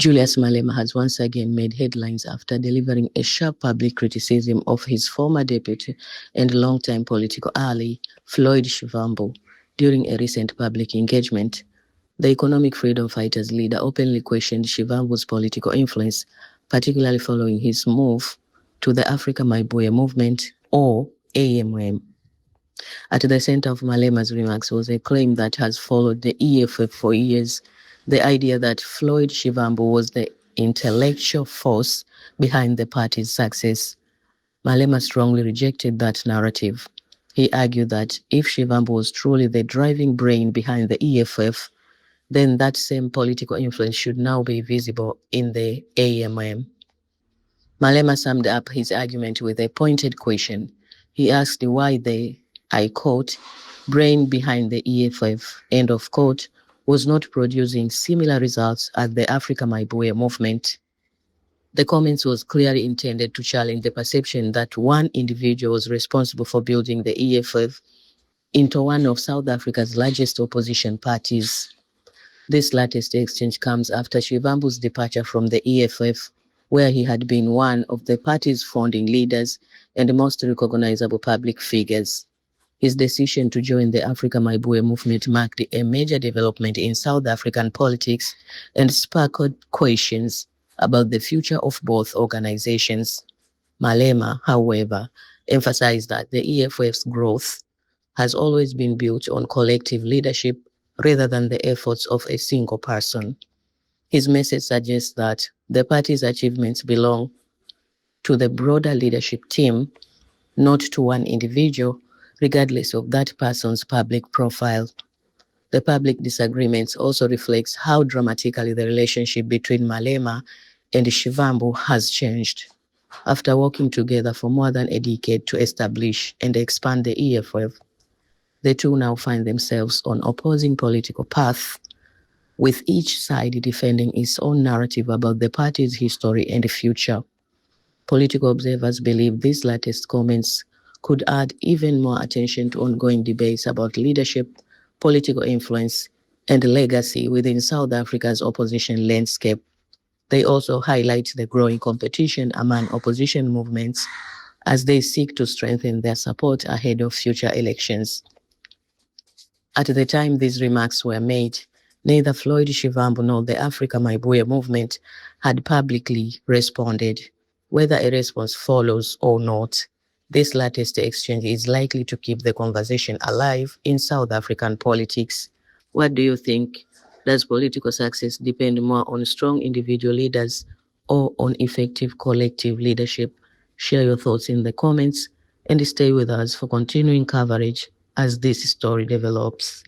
Julius Malema has once again made headlines after delivering a sharp public criticism of his former deputy and longtime political ally, Floyd Shivambu, during a recent public engagement. The economic freedom fighters leader openly questioned Shivambu's political influence, particularly following his move to the Afrika Mayibuye Movement, or AMM. At the center of Malema's remarks was a claim that has followed the EFF for years, the idea that Floyd Shivambu was the intellectual force behind the party's success. Malema strongly rejected that narrative. He argued that if Shivambu was truly the driving brain behind the EFF, then that same political influence should now be visible in the AMM. Malema summed up his argument with a pointed question. He asked why the, I quote, brain behind the EFF, end of quote, was not producing similar results at the Afrika Mayibuye Movement. The comments was clearly intended to challenge the perception that one individual was responsible for building the EFF into one of South Africa's largest opposition parties. This latest exchange comes after Shivambu's departure from the EFF, where he had been one of the party's founding leaders and most recognizable public figures. His decision to join the Afrika Mayibuye Movement marked a major development in South African politics and sparked questions about the future of both organizations. Malema, however, emphasized that the EFF's growth has always been built on collective leadership rather than the efforts of a single person. His message suggests that the party's achievements belong to the broader leadership team, not to one individual, regardless of that person's public profile. The public disagreements also reflects how dramatically the relationship between Malema and Shivambu has changed. After working together for more than a decade to establish and expand the EFF, the two now find themselves on opposing political paths, with each side defending its own narrative about the party's history and future. Political observers believe these latest comments could add even more attention to ongoing debates about leadership, political influence, and legacy within South Africa's opposition landscape. They also highlight the growing competition among opposition movements as they seek to strengthen their support ahead of future elections. At the time these remarks were made, neither Floyd Shivambu nor the Afrika Mayibuye Movement had publicly responded. Whether a response follows or not, this latest exchange is likely to keep the conversation alive in South African politics. What do you think? Does political success depend more on strong individual leaders or on effective collective leadership? Share your thoughts in the comments and stay with us for continuing coverage as this story develops.